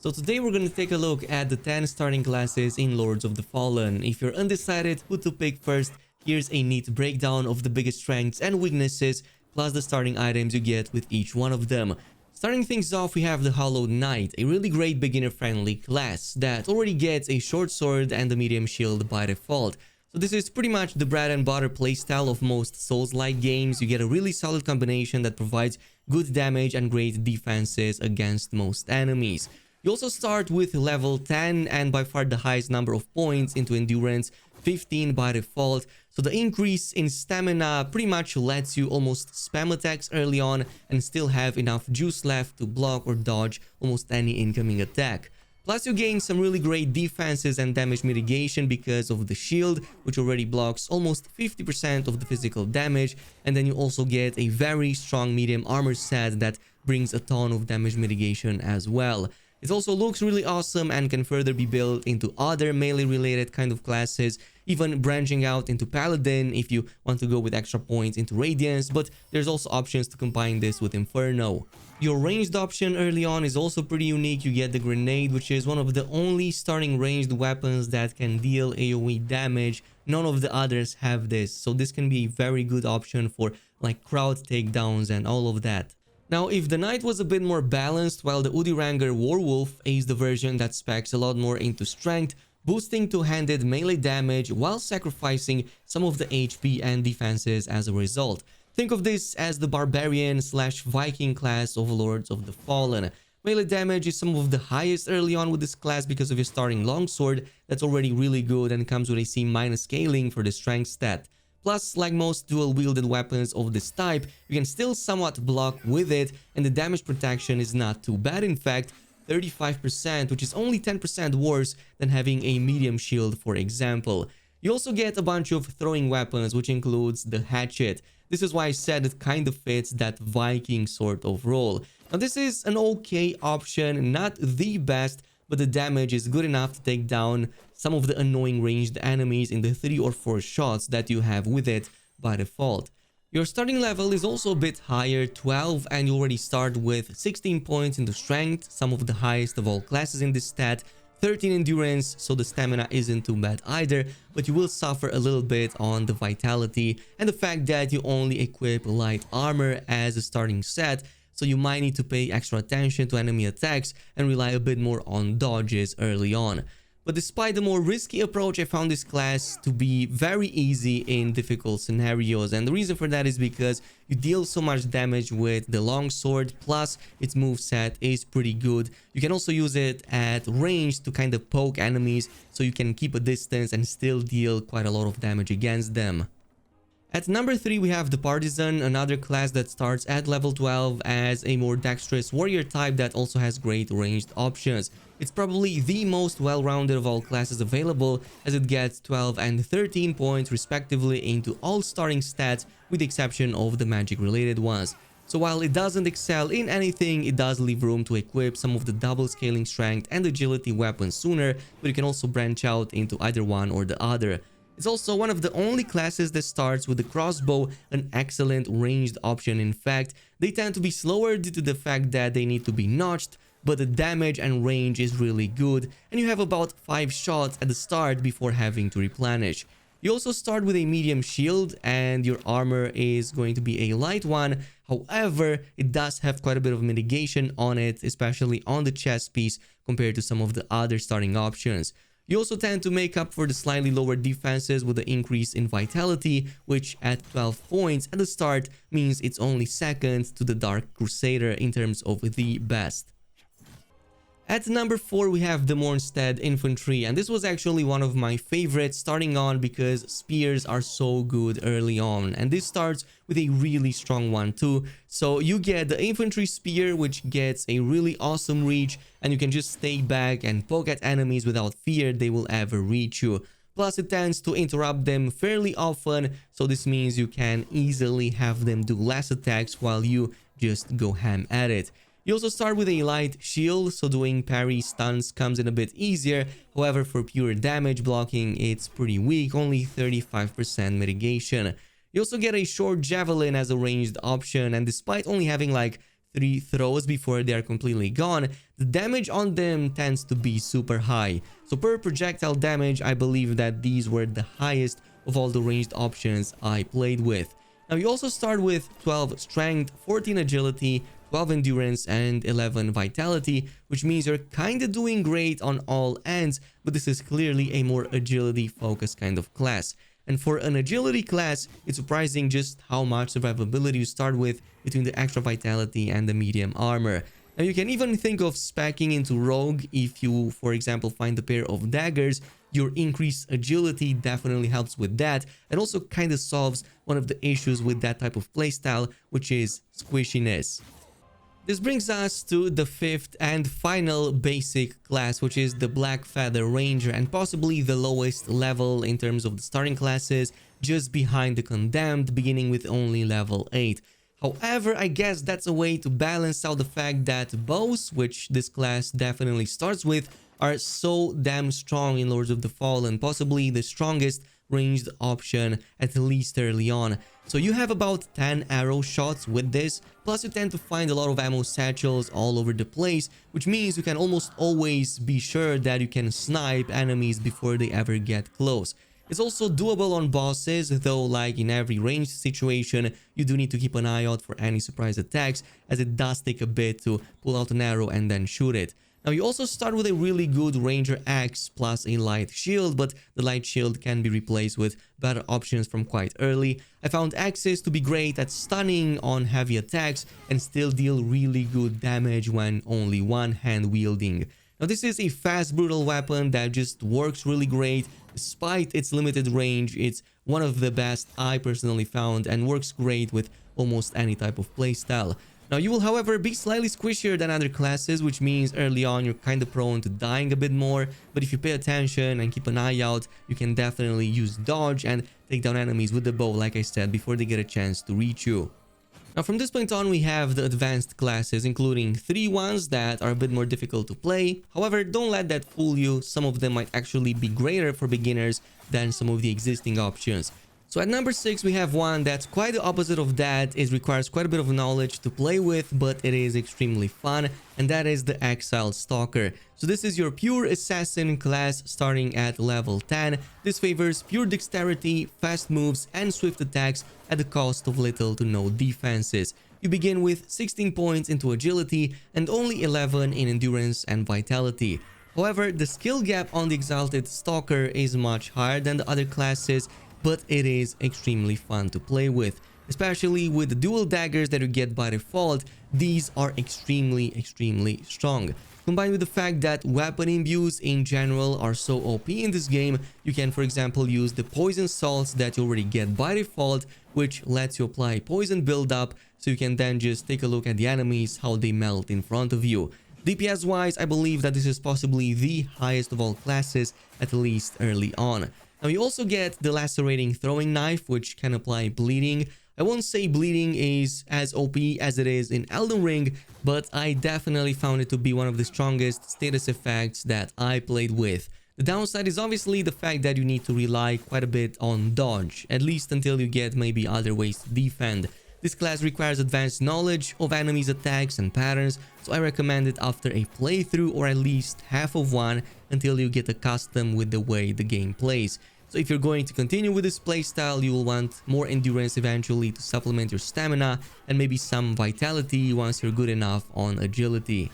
So today we're going to take a look at the 10 starting classes in Lords of the Fallen. If you're undecided who to pick first, here's a neat breakdown of the biggest strengths and weaknesses, plus the starting items you get with each one of them. Starting things off, we have the Hollowed Knight, a really great beginner-friendly class that already gets a short sword and a medium shield by default. So this is pretty much the bread and butter playstyle of most Souls-like games. You get a really solid combination that provides good damage and great defenses against most enemies. You also start with level 10 and by far the highest number of points into endurance, 15 by default. So the increase in stamina pretty much lets you almost spam attacks early on and still have enough juice left to block or dodge almost any incoming attack. Plus you gain some really great defenses and damage mitigation because of the shield, which already blocks almost 50% of the physical damage, and then you also get a very strong medium armor set that brings a ton of damage mitigation as well. It also looks really awesome and can further be built into other melee related kind of classes, even branching out into Paladin if you want to go with extra points into Radiance, but there's also options to combine this with Inferno. Your ranged option early on is also pretty unique. You get the Grenade, which is one of the only starting ranged weapons that can deal AoE damage. None of the others have this, so this can be a very good option for like crowd takedowns and all of that. Now, if the Knight was a bit more balanced, while the Udirangr Warwolf is the version that specs a lot more into strength, boosting two-handed melee damage while sacrificing some of the HP and defenses as a result. Think of this as the Barbarian/Viking class of Lords of the Fallen. Melee damage is some of the highest early on with this class because of your starting longsword that's already really good and comes with a C- scaling for the strength stat. Plus, like most dual-wielded weapons of this type, you can still somewhat block with it, and the damage protection is not too bad. In fact, 35%, which is only 10% worse than having a medium shield, for example. You also get a bunch of throwing weapons, which includes the hatchet. This is why I said it kind of fits that Viking sort of role. Now, this is an okay option, not the best, but the damage is good enough to take down some of the annoying ranged enemies in the 3 or 4 shots that you have with it by default. Your starting level is also a bit higher, 12, and you already start with 16 points into strength, some of the highest of all classes in this stat, 13 endurance, so the stamina isn't too bad either, but you will suffer a little bit on the vitality and the fact that you only equip light armor as a starting set, so you might need to pay extra attention to enemy attacks and rely a bit more on dodges early on. But despite the more risky approach, I found this class to be very easy in difficult scenarios, and the reason for that is because you deal so much damage with the longsword, plus its moveset is pretty good. You can also use it at range to kind of poke enemies, so you can keep a distance and still deal quite a lot of damage against them. At number 3, we have the Partisan, another class that starts at level 12 as a more dexterous warrior type that also has great ranged options. It's probably the most well-rounded of all classes available, as it gets 12 and 13 points respectively into all starting stats with the exception of the magic related ones. So while it doesn't excel in anything, it does leave room to equip some of the double scaling strength and agility weapons sooner, but you can also branch out into either one or the other. It's also one of the only classes that starts with the crossbow, an excellent ranged option. In fact, they tend to be slower due to the fact that they need to be notched, but the damage and range is really good, and you have about 5 shots at the start before having to replenish. You also start with a medium shield, and your armor is going to be a light one. However, it does have quite a bit of mitigation on it, especially on the chest piece compared to some of the other starting options. You also tend to make up for the slightly lower defenses with the increase in vitality, which at 12 points at the start means it's only second to the Dark Crusader in terms of the best. At number 4, we have the Mournstead Infantry, and this was actually one of my favorites starting on because spears are so good early on, and this starts with a really strong one too. So you get the Infantry Spear, which gets a really awesome reach, and you can just stay back and poke at enemies without fear they will ever reach you. Plus it tends to interrupt them fairly often, so this means you can easily have them do less attacks while you just go ham at it. You also start with a light shield, so doing parry stunts comes in a bit easier. However, for pure damage blocking, it's pretty weak, only 35% mitigation. You also get a short javelin as a ranged option, and despite only having like 3 throws before they are completely gone, the damage on them tends to be super high. So per projectile damage, I believe that these were the highest of all the ranged options I played with. Now you also start with 12 strength, 14 agility, 12 endurance, and 11 vitality, which means you're kinda doing great on all ends, but this is clearly a more agility focused kind of class. And for an agility class, it's surprising just how much survivability you start with between the extra vitality and the medium armor. Now you can even think of speccing into rogue if you, for example, find a pair of daggers. Your increased agility definitely helps with that, and also kind of solves one of the issues with that type of playstyle, which is squishiness. This brings us to the 5th and final basic class, which is the Blackfeather Ranger, and possibly the lowest level in terms of the starting classes, just behind the Condemned, beginning with only level 8. However, I guess that's a way to balance out the fact that bows, which this class definitely starts with, are so damn strong in Lords of the Fallen, possibly the strongest ranged option, at least early on. So you have about 10 arrow shots with this, plus you tend to find a lot of ammo satchels all over the place, which means you can almost always be sure that you can snipe enemies before they ever get close. It's also doable on bosses, though like in every ranged situation, you do need to keep an eye out for any surprise attacks, as it does take a bit to pull out an arrow and then shoot it. Now you also start with a really good Ranger Axe plus a light shield, but the light shield can be replaced with better options from quite early. I found axes to be great at stunning on heavy attacks and still deal really good damage when only one hand wielding. Now this is a fast brutal weapon that just works really great. Despite its limited range, it's one of the best I personally found and works great with almost any type of playstyle. Now you will, however, be slightly squishier than other classes, which means early on you're kind of prone to dying a bit more, but if you pay attention and keep an eye out, you can definitely use dodge and take down enemies with the bow, like I said, before they get a chance to reach you. Now from this point on, we have the advanced classes, including 3 ones that are a bit more difficult to play. However, don't let that fool you, some of them might actually be greater for beginners than some of the existing options. So at number 6, we have one that's quite the opposite of that. It requires quite a bit of knowledge to play with, but it is extremely fun, and that is the Exiled Stalker. So this is your pure assassin class starting at level 10. This favors pure dexterity, fast moves, and swift attacks at the cost of little to no defenses. You begin with 16 points into agility and only 11 in endurance and vitality. However, the skill gap on the Exalted Stalker is much higher than the other classes, but it is extremely fun to play with. Especially with the dual daggers that you get by default, these are extremely strong. Combined with the fact that weapon imbues in general are so OP in this game, you can, for example, use the poison salts that you already get by default, which lets you apply poison buildup, so you can then just take a look at the enemies, how they melt in front of you. DPS wise, I believe that this is possibly the highest of all classes, at least early on. Now you also get the lacerating throwing knife, which can apply bleeding. I won't say bleeding is as OP as it is in Elden Ring, but I definitely found it to be one of the strongest status effects that I played with. The downside is obviously the fact that you need to rely quite a bit on dodge, at least until you get maybe other ways to defend. This class requires advanced knowledge of enemies' attacks and patterns, so I recommend it after a playthrough or at least half of one until you get accustomed with the way the game plays. So if you're going to continue with this playstyle, you will want more endurance eventually to supplement your stamina and maybe some vitality once you're good enough on agility.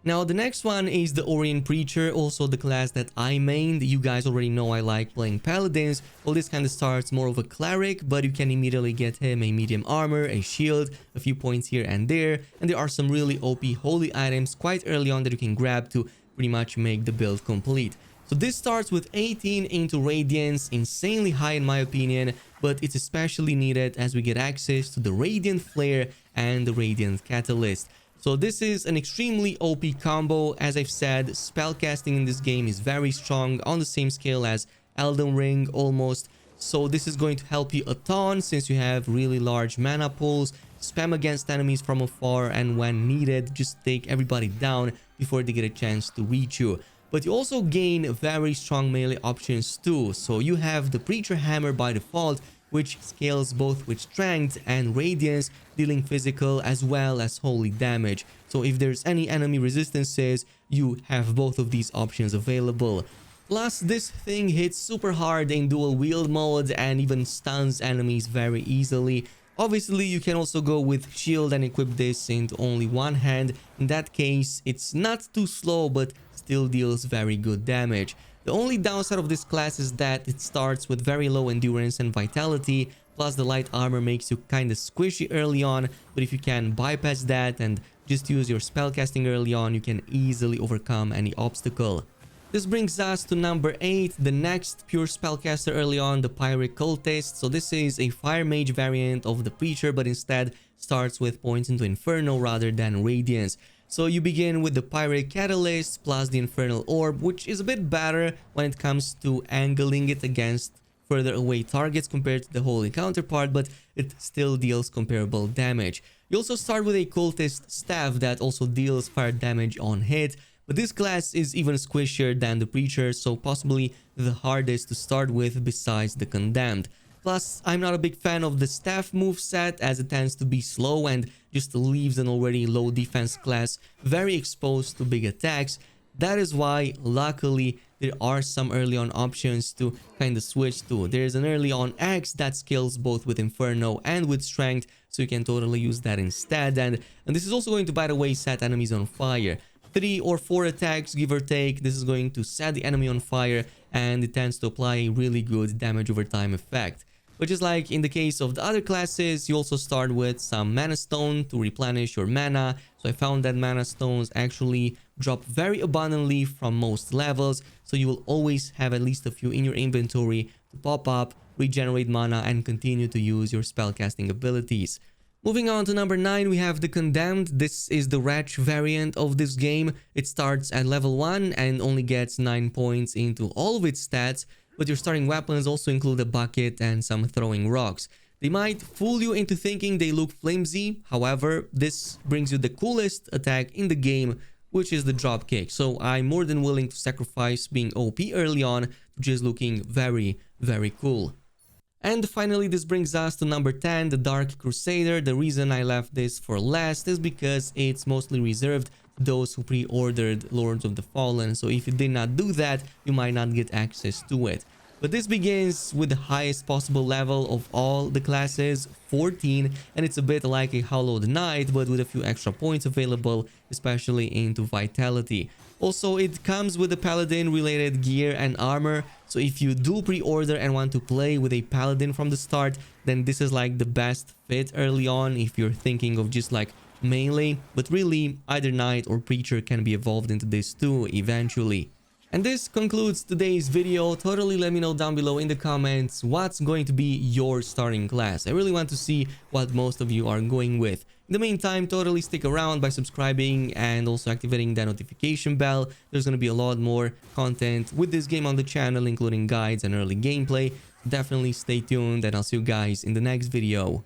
Now the next one is the Orian Preacher, also the class that I mained. You guys already know I like playing paladins. Well, this kind of starts more of a cleric, but you can immediately get him a medium armor, a shield, a few points here and there, and there are some really OP holy items quite early on that you can grab to pretty much make the build complete. So this starts with 18 into Radiance, insanely high in my opinion, but it's especially needed as we get access to the Radiant Flare and the Radiant Catalyst. So this is an extremely OP combo. As I've said, spellcasting in this game is very strong, on the same scale as Elden Ring almost. So this is going to help you a ton since you have really large mana pools, spam against enemies from afar, and when needed, just take everybody down before they get a chance to reach you. But you also gain very strong melee options too. So you have the Preacher Hammer by default, which scales both with strength and radiance, dealing physical as well as holy damage. So if there's any enemy resistances, you have both of these options available. Plus, this thing hits super hard in dual wield mode and even stuns enemies very easily. Obviously, you can also go with shield and equip this into only one hand. In that case, it's not too slow but still deals very good damage. The only downside of this class is that it starts with very low endurance and vitality, plus the light armor makes you kinda squishy early on, but if you can bypass that and just use your spellcasting early on, you can easily overcome any obstacle. This brings us to number 8, the next pure spellcaster early on, the Pyric Cultist. So this is a fire mage variant of the Preacher, but instead starts with points into Inferno rather than Radiance. So you begin with the Pyric Catalyst plus the Infernal Orb, which is a bit better when it comes to angling it against further away targets compared to the Holy Counterpart, but it still deals comparable damage. You also start with a Cultist Staff that also deals fire damage on hit, but this class is even squishier than the Preacher, so possibly the hardest to start with besides the Condemned. Plus, I'm not a big fan of the Staff moveset as it tends to be slow and just leaves an already low defense class very exposed to big attacks. That is why, luckily, there are some early on options to kind of switch to. There's an early on axe that scales both with Inferno and with Strength, so you can totally use that instead. And this is also going to, by the way, set enemies on fire. 3 or 4 attacks, give or take, this is going to set the enemy on fire, and it tends to apply a really good damage over time effect. But just like in the case of the other classes, you also start with some mana stone to replenish your mana. So I found that mana stones actually drop very abundantly from most levels, so you will always have at least a few in your inventory to pop up, regenerate mana, and continue to use your spellcasting abilities. Moving on to number 9, we have the Condemned. This is the Wretch variant of this game. It starts at level 1 and only gets 9 points into all of its stats, but your starting weapons also include a bucket and some throwing rocks. They might fool you into thinking they look flimsy, however, this brings you the coolest attack in the game, which is the dropkick. So I'm more than willing to sacrifice being OP early on to just looking very, very cool. And finally, this brings us to number 10, the Dark Crusader. The reason I left this for last is because it's mostly reserved to those who pre-ordered Lords of the Fallen. So if you did not do that, you might not get access to it. But this begins with the highest possible level of all the classes, 14, and it's a bit like a Hallowed Knight, but with a few extra points available, especially into Vitality. Also, it comes with the Paladin related gear and armor, so if you do pre-order and want to play with a Paladin from the start, then this is like the best fit early on if you're thinking of just like melee, but really either Knight or Preacher can be evolved into this too eventually. And this concludes today's video. Totally let me know down below in the comments what's going to be your starting class. I really want to see what most of you are going with. In the meantime, totally stick around by subscribing and also activating that notification bell. There's going to be a lot more content with this game on the channel, including guides and early gameplay. Definitely stay tuned, and I'll see you guys in the next video.